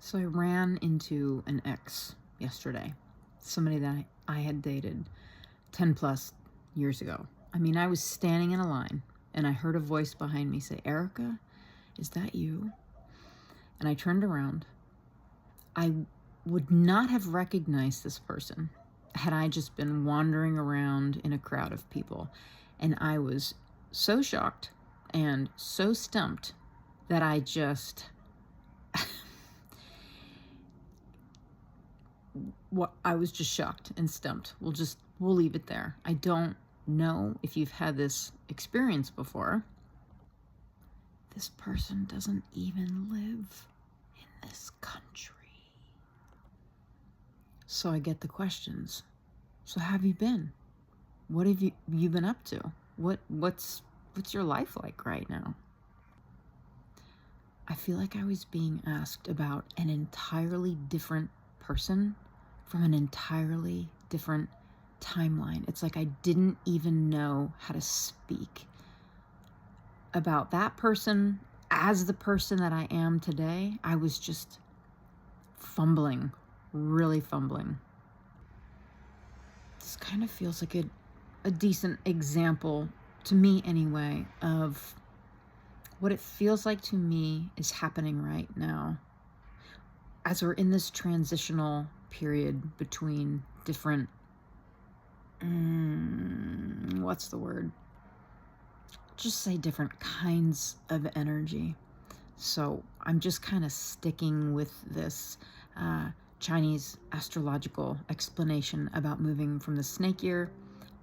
So I ran into an ex yesterday, somebody that I had dated 10 plus years ago. I mean, I was standing in a line and I heard a voice behind me say, "Erica, is that you?" And I turned around. I would not have recognized this person had I just been wandering around in a crowd of people. And I was so shocked and so stumped that I just I was just shocked and stumped. We'll leave it there. I don't know if you've had this experience before. This person doesn't even live in this country. So I get the questions. So how have you been? What have you been up to? What's your life like right now? I feel like I was being asked about an entirely different person from an entirely different timeline. It's like I didn't even know how to speak about that person as the person that I am today. I was just fumbling, really fumbling. This kind of feels like a decent example, to me anyway, of what it feels like to me is happening right now as we're in this transitional period between different, what's the word? Just say different kinds of energy. So I'm just kind of sticking with this Chinese astrological explanation about moving from the snake year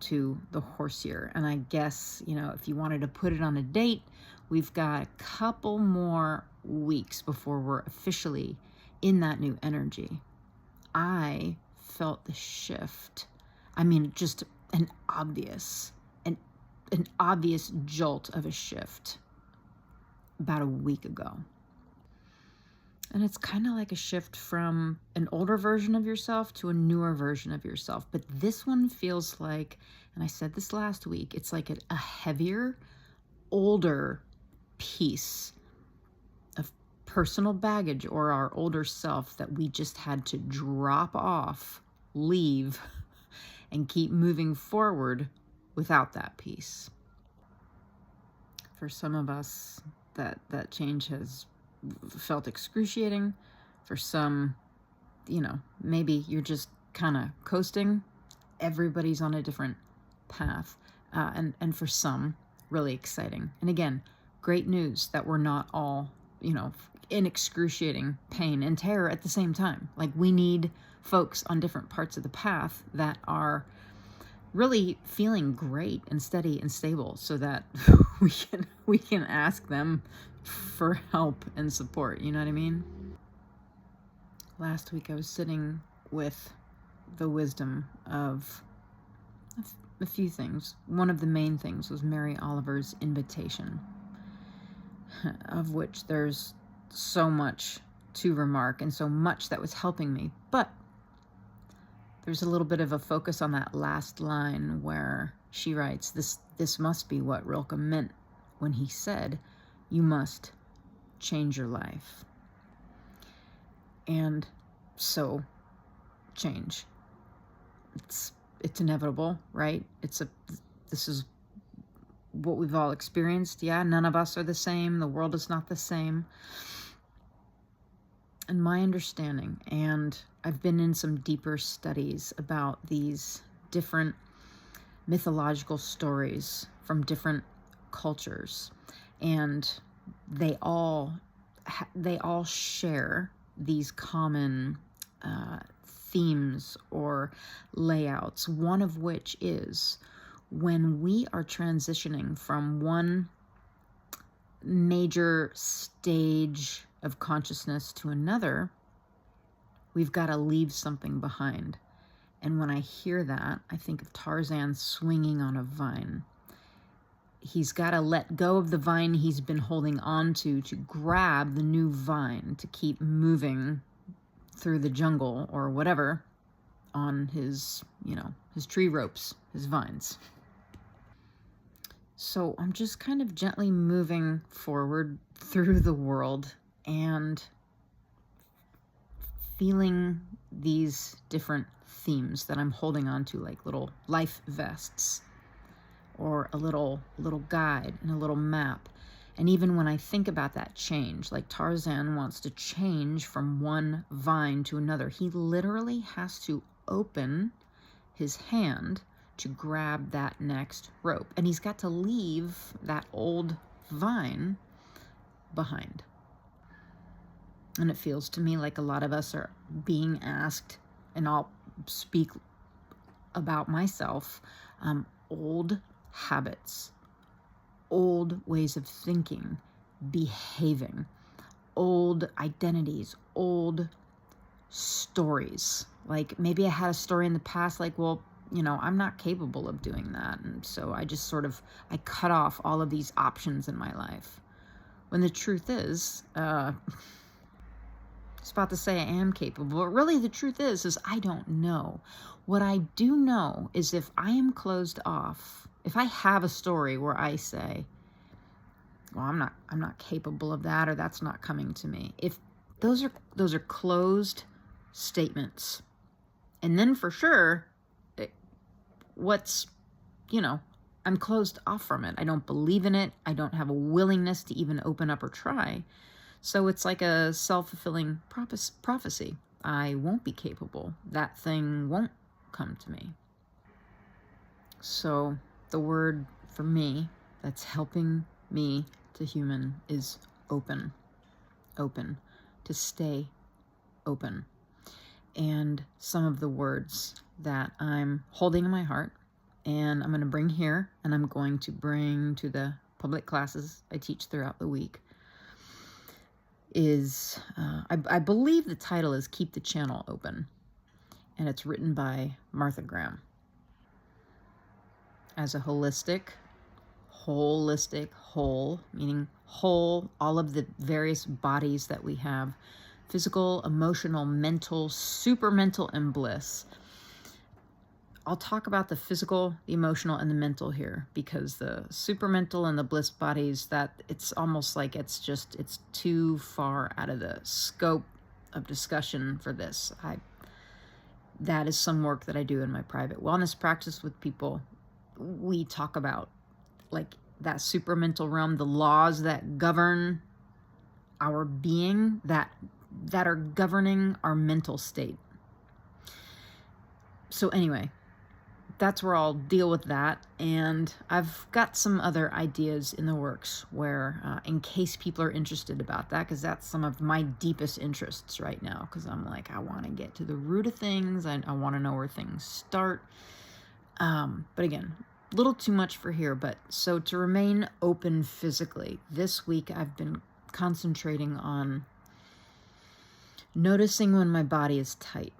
to the horse year. And I guess, if you wanted to put it on a date, we've got a couple more weeks before we're officially in that new energy. I felt the shift. I mean, just an obvious jolt of a shift about a week ago. And it's kind of like a shift from an older version of yourself to a newer version of yourself. But this one feels like, and I said this last week, it's like a heavier, older piece of personal baggage or our older self that we just had to drop off, leave, and keep moving forward without that piece. For some of us, that change has felt excruciating. For some, maybe you're just kind of coasting. Everybody's on a different path. And for some, really exciting. And again, great news that we're not all, in excruciating pain and terror at the same time. Like, we need folks on different parts of the path that are really feeling great and steady and stable, so that we can ask them for help and support. You know what I mean? Last week I was sitting with the wisdom of a few things. One of the main things was Mary Oliver's invitation, of which there's so much to remark and so much that was helping me. But there's a little bit of a focus on that last line where she writes, this must be what Rilke meant when he said, "You must change your life." And so, change. It's inevitable, right? This is what we've all experienced. Yeah, none of us are the same. The world is not the same. And my understanding, and I've been in some deeper studies about these different mythological stories from different cultures, and they all share these common themes or layouts, one of which is when we are transitioning from one major stage of consciousness to another, we've got to leave something behind. And when I hear that, I think of Tarzan swinging on a vine. He's got to let go of the vine he's been holding on to grab the new vine to keep moving through the jungle or whatever on his tree ropes, his vines. So I'm just kind of gently moving forward through the world and feeling these different themes that I'm holding on to, like little life vests or a little guide and a little map. And even when I think about that change, like Tarzan wants to change from one vine to another, he literally has to open his hand to grab that next rope. And he's got to leave that old vine behind. And it feels to me like a lot of us are being asked, and I'll speak about myself, old habits, old ways of thinking, behaving, old identities, old stories. Like maybe I had a story in the past, like, well, I'm not capable of doing that. And so I just I cut off all of these options in my life. When the truth is, I was about to say I am capable, but really the truth is I don't know. What I do know is if I am closed off, if I have a story where I say, well, I'm not capable of that, or that's not coming to me. If those are closed statements. And then for sure, I'm closed off from it. I don't believe in it. I don't have a willingness to even open up or try. So it's like a self-fulfilling prophecy. I won't be capable. That thing won't come to me. So the word for me that's helping me to human is open. Open. To stay open. And some of the words that I'm holding in my heart and I'm going to bring here, and I'm going to bring to the public classes I teach throughout the week, is, I believe the title is Keep the Channel Open, and it's written by Martha Graham. As a holistic, whole, meaning whole, all of the various bodies that we have, physical, emotional, mental, supermental, and bliss. I'll talk about the physical, the emotional, and the mental here, because the supermental and the bliss bodies, that it's almost like it's too far out of the scope of discussion for this. That is some work that I do in my private wellness practice with people. We talk about like that supermental realm, the laws that govern our being, that are governing our mental state. So anyway, that's where I'll deal with that. And I've got some other ideas in the works where, in case people are interested about that, because that's some of my deepest interests right now, because I'm like, I want to get to the root of things. I want to know where things start. But again, a little too much for here. But so to remain open physically, this week I've been concentrating on noticing when my body is tight.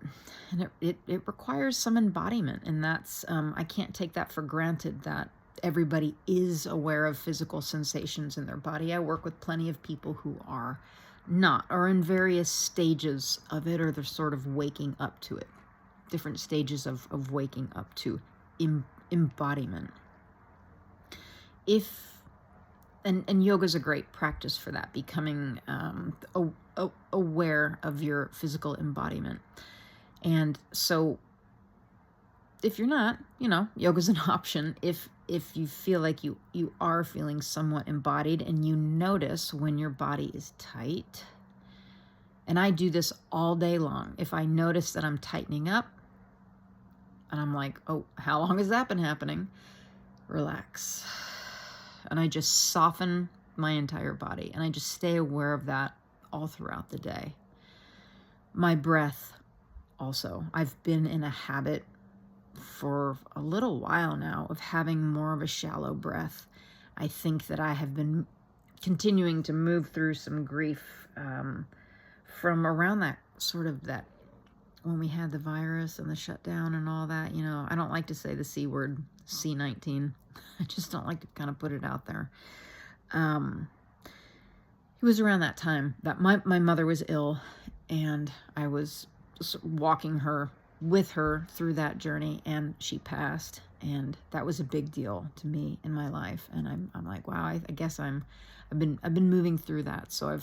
And it requires some embodiment, and that's I can't take that for granted, that everybody is aware of physical sensations in their body. I work with plenty of people who are not, or in various stages of it, or they're sort of waking up to it. Different stages of waking up to embodiment. And yoga is a great practice for that, becoming aware of your physical embodiment. And so if you're not, yoga's an option. If you feel like you are feeling somewhat embodied and you notice when your body is tight, and I do this all day long. If I notice that I'm tightening up and I'm like, oh, how long has that been happening? Relax. And I just soften my entire body, and I just stay aware of that all throughout the day. My breath also. I've been in a habit for a little while now of having more of a shallow breath. I think that I have been continuing to move through some grief from around that when we had the virus and the shutdown and all that. I don't like to say the C word, C-19. I just don't like to kind of put it out there. It was around that time that my mother was ill, and I was walking with her through that journey, and she passed, and that was a big deal to me in my life. And I'm like, wow, I guess I've been moving through that. So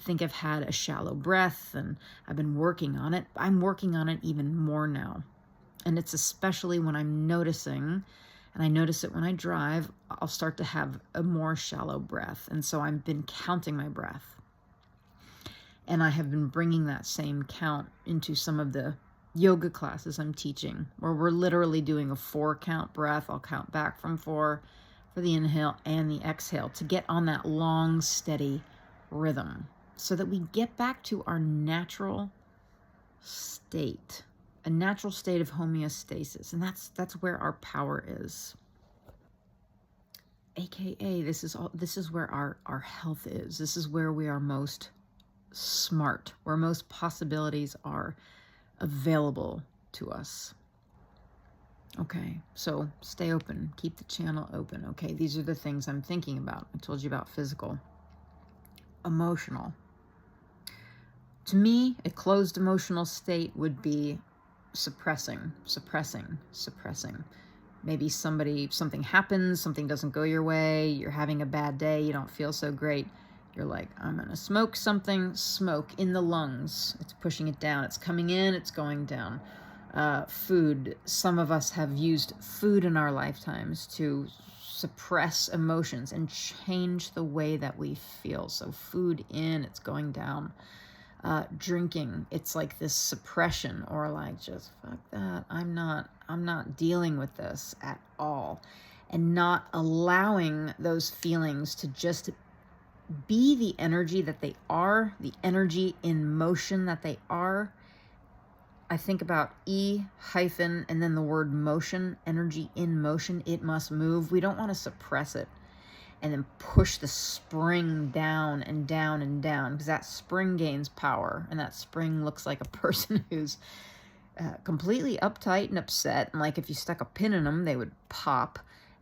think I've had a shallow breath and I've been working on it. I'm working on it even more now. And it's especially when I'm noticing, and I notice it when I drive, I'll start to have a more shallow breath. And so I've been counting my breath. And I have been bringing that same count into some of the yoga classes I'm teaching, where we're literally doing a 4-count breath. I'll count back from 4 for the inhale and the exhale to get on that long, steady rhythm so that we get back to our natural state, a natural state of homeostasis. And that's where our power is. AKA, this is where our health is. This is where we are most smart, where most possibilities are available to us. Okay, so stay open, keep the channel open. Okay, these are the things I'm thinking about. I told you about physical. Emotional. To me, a closed emotional state would be suppressing. Maybe something happens, something doesn't go your way, you're having a bad day, you don't feel so great. You're like, I'm gonna smoke something, smoke in the lungs. It's pushing it down. It's coming in, it's going down. Food. Some of us have used food in our lifetimes to suppress emotions and change the way that we feel. So food in, it's going down. Drinking, it's like this suppression, or like, just fuck that. I'm not dealing with this at all. And not allowing those feelings to just be the energy that they are, the energy in motion that they are. I think about E hyphen and then the word motion, energy in motion. It must move. We don't want to suppress it and then push the spring down and down and down, because that spring gains power, and that spring looks like a person who's completely uptight and upset, and like if you stuck a pin in them, they would pop.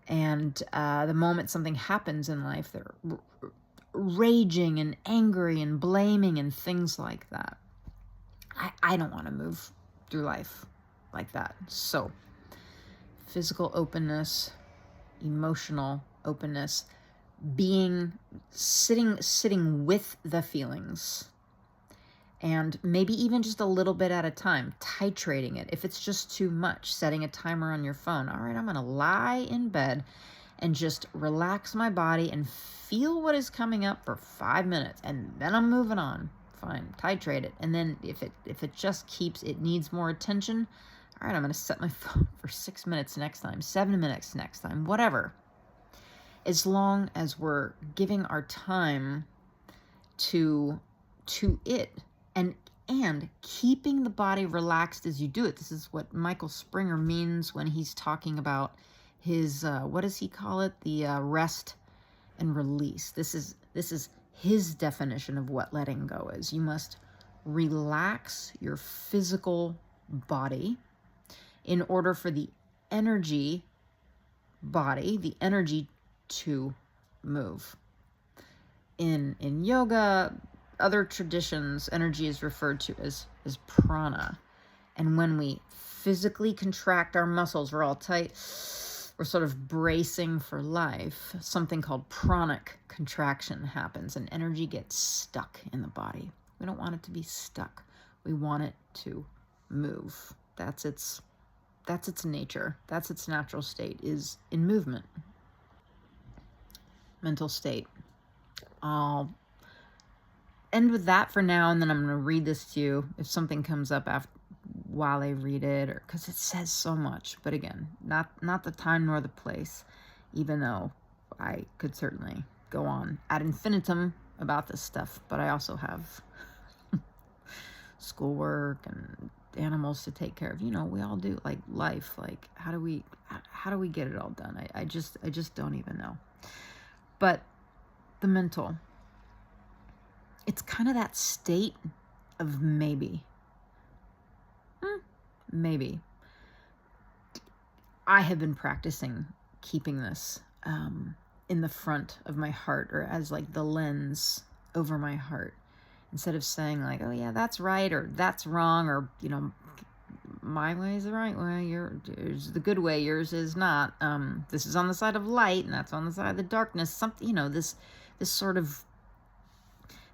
And the moment something happens in life, they're raging and angry and blaming and things like that. I don't want to move through life like that. So physical openness, emotional openness, sitting with the feelings, and maybe even just a little bit at a time, titrating it. If it's just too much, setting a timer on your phone. All right, I'm going to lie in bed and just relax my body and feel what is coming up for 5 minutes, and then I'm moving on. Fine, titrate it. And then if it just needs more attention, all right, I'm going to set my phone for 6 minutes next time, 7 minutes next time, whatever. As long as we're giving our time to it, and keeping the body relaxed as you do it. This is what Michael Springer means when he's talking about his, what does he call it? The rest and release. This is his definition of what letting go is. You must relax your physical body in order for the energy to move. In yoga, other traditions, energy is referred to as prana. And when we physically contract our muscles, we're all tight, we're sort of bracing for life, something called pranic contraction happens, and energy gets stuck in the body. We don't want it to be stuck. We want it to move. That's its nature. That's its natural state, is in movement. Mental state. I'll end with that for now, and then I'm going to read this to you if something comes up while I read it, or because it says so much. But again, not the time nor the place, even though I could certainly go on ad infinitum about this stuff. But I also have schoolwork and animals to take care of. You know, we all do, like life. Like how do we get it all done? I just don't even know. But the mental, it's kind of that state of maybe. Maybe. I have been practicing keeping this in the front of my heart, or as like the lens over my heart, instead of saying like, oh yeah, that's right, or that's wrong, or, you know, my way is the right way, yours the good way, yours is not. This is on the side of light and that's on the side of the darkness. Something, you know, this sort of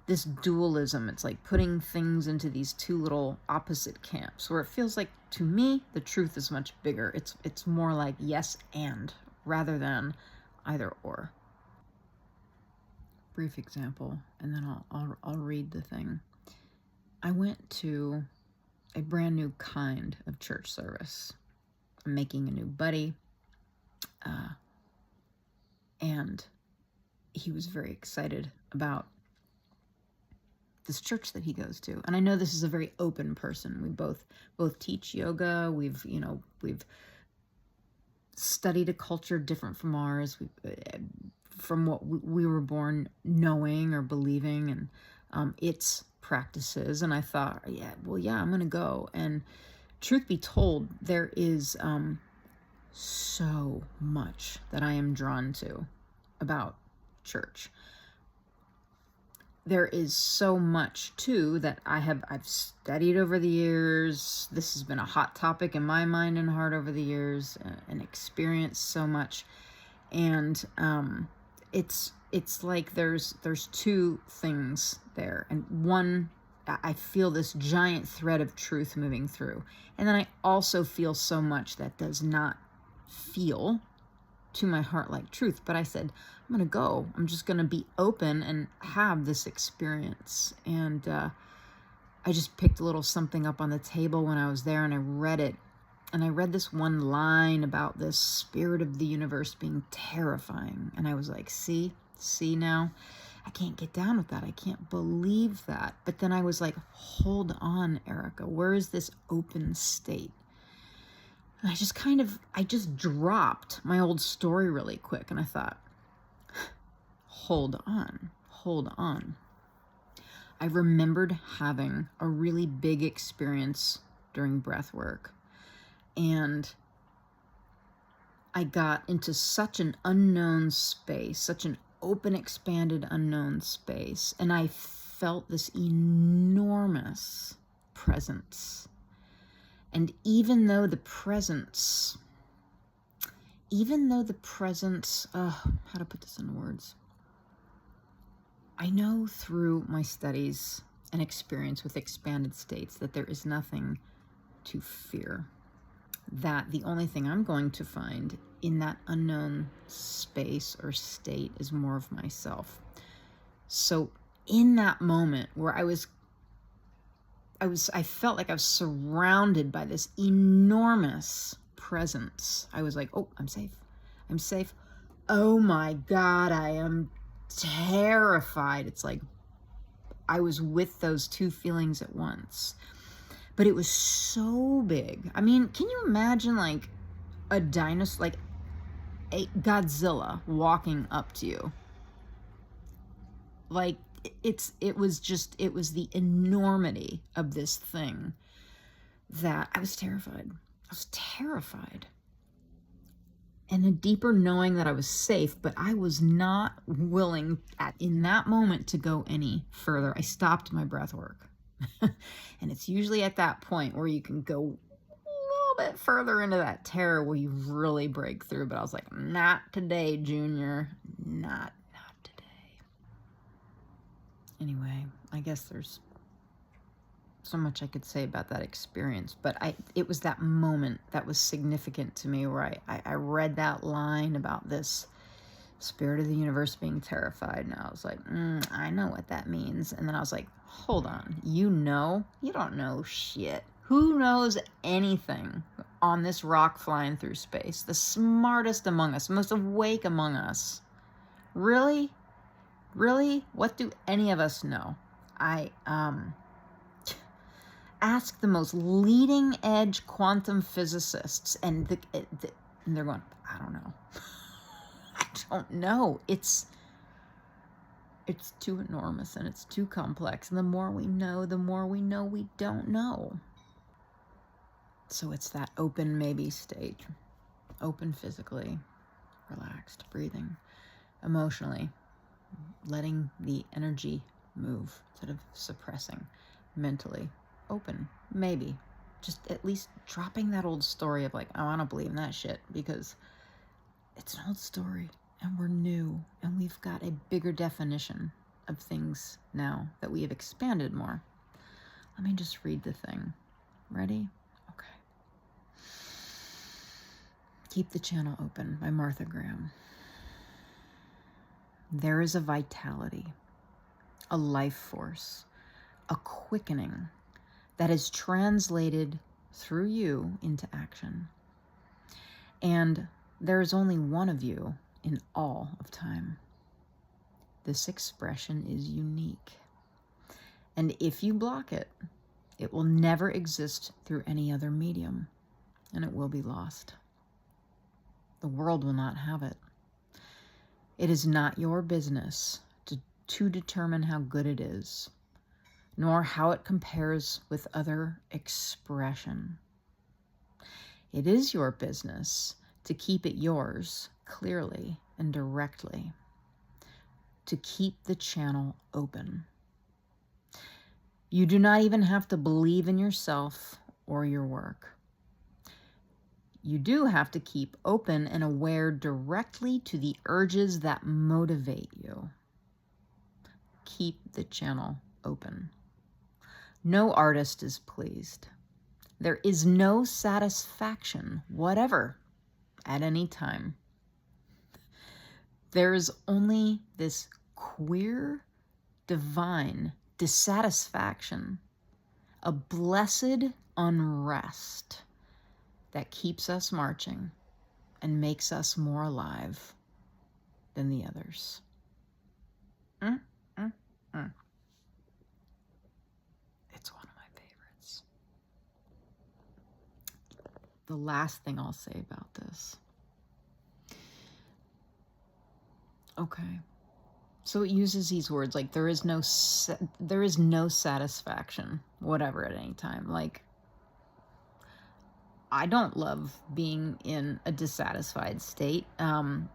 this dualism. It's like putting things into these two little opposite camps, where it feels like, to me, the truth is much bigger. It's more like yes and, rather than either or. Brief example, and then I'll read the thing. I went to a brand new kind of church service. I'm making a new buddy, and he was very excited about this church that he goes to. And I know this is a very open person. We both teach yoga. We've studied a culture different from ours, from what we were born knowing or believing, and its practices. And I thought, I'm going to go. And truth be told, there is so much that I am drawn to about church. There is so much too that I've studied over the years. This has been a hot topic in my mind and heart over the years, and experienced so much. And it's like there's two things there, and one, I feel this giant thread of truth moving through, and then I also feel so much that does not feel to my heart like truth. But I said, I'm going to go. I'm just going to be open and have this experience. And I just picked a little something up on the table when I was there, and I read it. And I read this one line about this spirit of the universe being terrifying. And I was like, see now? I can't get down with that. I can't believe that. But then I was like, hold on, Erica. Where is this open state? And I just dropped my old story really quick. And I thought, hold on. I remembered having a really big experience during breath work. And I got into such an unknown space, such an open, expanded, unknown space. And I felt this enormous presence. And even though the presence, how to put this in words? I know through my studies and experience with expanded states that there is nothing to fear. That the only thing I'm going to find in that unknown space or state is more of myself. So in that moment where I felt like I was surrounded by this enormous presence. I was like, oh, I'm safe. Oh my God, I am terrified. It's like I was with those two feelings at once. But it was so big. I mean, can you imagine like a dinosaur, like a Godzilla walking up to you? Like it was the enormity of this thing that I was terrified. And a deeper knowing that I was safe, but I was not willing in that moment to go any further. I stopped my breath work. And it's usually at that point where you can go a little bit further into that terror where you really break through. But I was like, not today, Junior. Not today. Anyway, I guess there's so much I could say about that experience, but it was that moment that was significant to me, where I read that line about this spirit of the universe being terrified, and I was like, I know what that means. And then I was like, hold on, you don't know shit. Who knows anything on this rock flying through space? The smartest among us, most awake among us. Really? What do any of us know? Ask the most leading edge quantum physicists, and they're going, I don't know. I don't know. It's too enormous and it's too complex. And the more we know we don't know. So it's that open maybe state. Open physically, relaxed, breathing, emotionally, letting the energy move instead of suppressing, mentally. Open, maybe. Just at least dropping that old story of like, oh, I don't believe in that shit, because it's an old story and we're new and we've got a bigger definition of things now that we have expanded more. Let me just read the thing. Ready? Okay. Keep the Channel Open by Martha Graham. There is a vitality, a life force, a quickening that is translated through you into action. And there is only one of you in all of time. This expression is unique. And if you block it, it will never exist through any other medium, and it will be lost. The world will not have it. It is not your business to determine how good it is, nor how it compares with other expression. It is your business to keep it yours clearly and directly, to keep the channel open. You do not even have to believe in yourself or your work. You do have to keep open and aware directly to the urges that motivate you. Keep the channel open. No artist is pleased. There is no satisfaction, whatever, at any time. There is only this queer, divine dissatisfaction, a blessed unrest that keeps us marching and makes us more alive than the others. It's one of my favorites. The last thing I'll say about this. Okay. So it uses these words like there is no satisfaction, whatever, at any time. Like, I don't love being in a dissatisfied state. And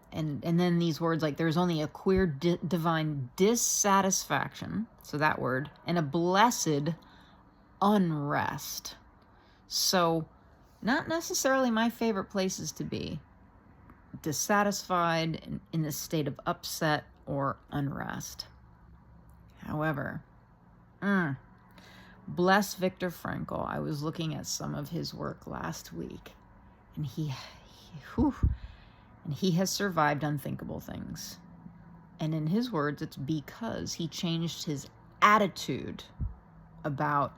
then these words like there's only a queer divine dissatisfaction, so that word, and a blessed unrest. So not necessarily my favorite places to be. Dissatisfied, in this state of upset or unrest. However, bless Viktor Frankl. I was looking at some of his work last week, and he has survived unthinkable things. And in his words, it's because he changed his attitude about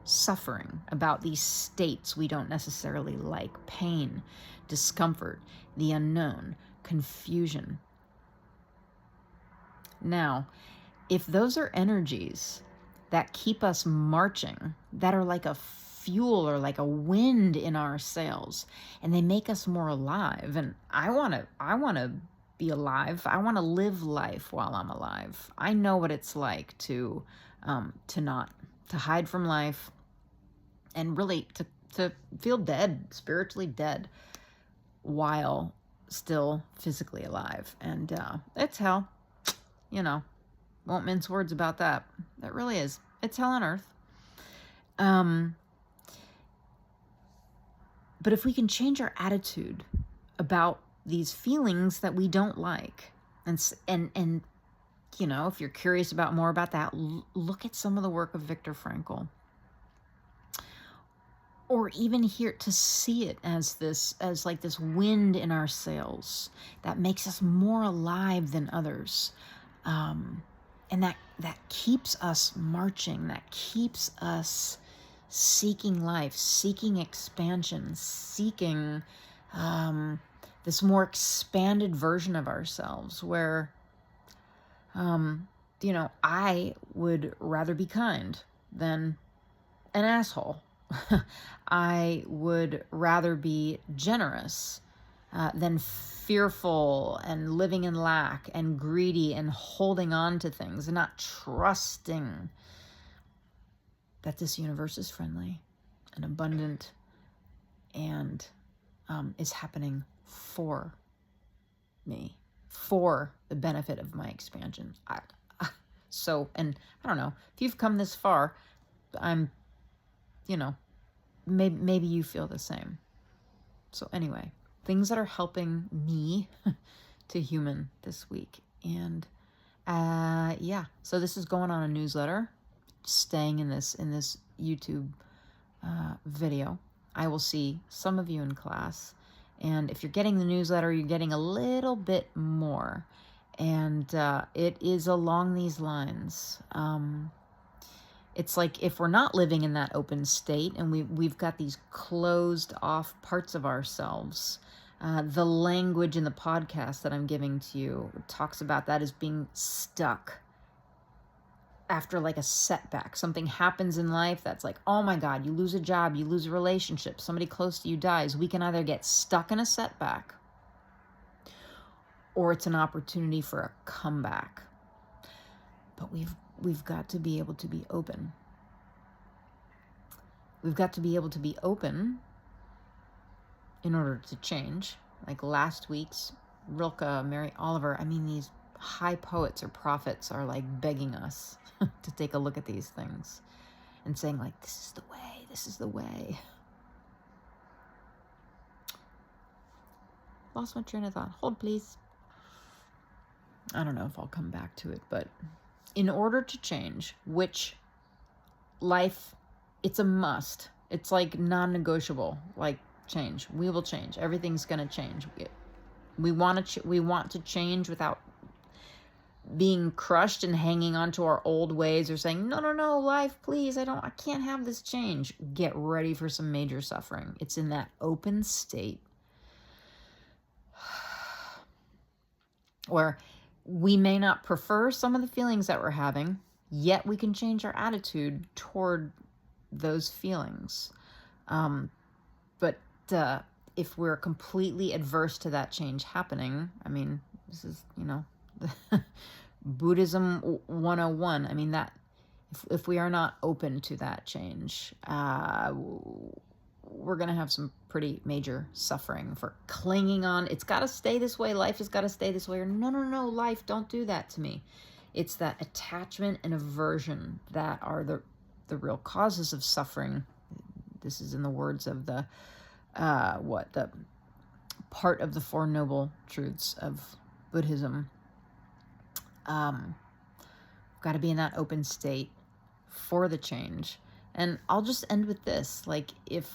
suffering, about these states we don't necessarily like: pain, discomfort, the unknown, confusion. Now, if those are energies that keep us marching, that are like a fuel or like a wind in our sails, and they make us more alive, and I want to be alive. I want to live life while I'm alive. I know what it's like to hide from life, and really to feel dead, spiritually dead, while still physically alive. And it's hell, won't mince words about that. That really is. It's hell on earth. But if we can change our attitude about these feelings that we don't like, and if you're curious about more about that, look at some of the work of Viktor Frankl. Or even to see it as this wind in our sails that makes us more alive than others. And that keeps us marching, that keeps us seeking life, seeking expansion, seeking this more expanded version of ourselves where, I would rather be kind than an asshole. I would rather be generous than fearful and living in lack and greedy and holding on to things and not trusting that this universe is friendly and abundant and is happening for me, for the benefit of my expansion. And I don't know, if you've come this far, I'm, maybe you feel the same. So anyway, things that are helping me to human this week. And Yeah. So this is going on a newsletter, staying in this YouTube video. I will see some of you in class. And if you're getting the newsletter, you're getting a little bit more. And it is along these lines. It's like if we're not living in that open state and we've got these closed off parts of ourselves, the language in the podcast that I'm giving to you talks about that as being stuck after like a setback. Something happens in life that's like, oh my God, you lose a job, you lose a relationship, somebody close to you dies. We can either get stuck in a setback or it's an opportunity for a comeback. But we've got to be able to be open. We've got to be able to be open in order to change. Like last week's Rilke, Mary Oliver, I mean, these high poets or prophets are like begging us to take a look at these things and saying like, this is the way, this is the way. Lost my train of thought. Hold, please. I don't know if I'll come back to it, but in order to change, which life, it's a must. It's like non-negotiable, like change. We will change. Everything's going to change. We want to change without being crushed and hanging on to our old ways or saying, no, life, please, I can't have this change. Get ready for some major suffering. It's in that open state where we may not prefer some of the feelings that we're having, yet we can change our attitude toward those feelings. But if we're completely adverse to that change happening, I mean, this is, Buddhism 101. I mean, that if we are not open to that change, we're going to have some pretty major suffering for clinging on. It's got to stay this way. Life has got to stay this way. Or no, life, don't do that to me. It's that attachment and aversion that are the real causes of suffering. This is in the words of the part of the Four Noble Truths of Buddhism. Got to be in that open state for the change. And I'll just end with this. Like, if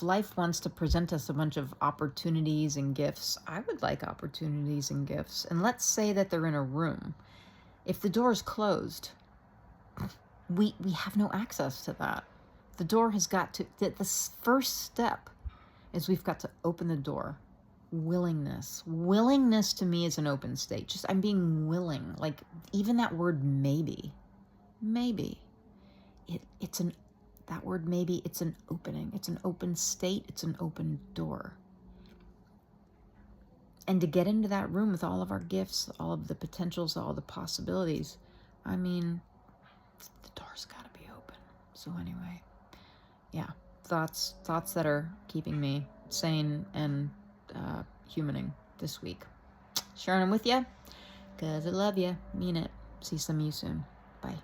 life wants to present us a bunch of opportunities and gifts, I would like opportunities and gifts. And let's say that they're in a room. If the door is closed, we have no access to that. The door has got to, the first step is we've got to open the door. Willingness to me is an open state. Just I'm being willing. Like even that word maybe it's an opening. It's an open state. It's an open door. And to get into that room with all of our gifts, all of the potentials, all the possibilities, I mean, the door's got to be open. So anyway, yeah, thoughts that are keeping me sane and humaning this week. Sharing them with you because I love you. Mean it. See some of you soon. Bye.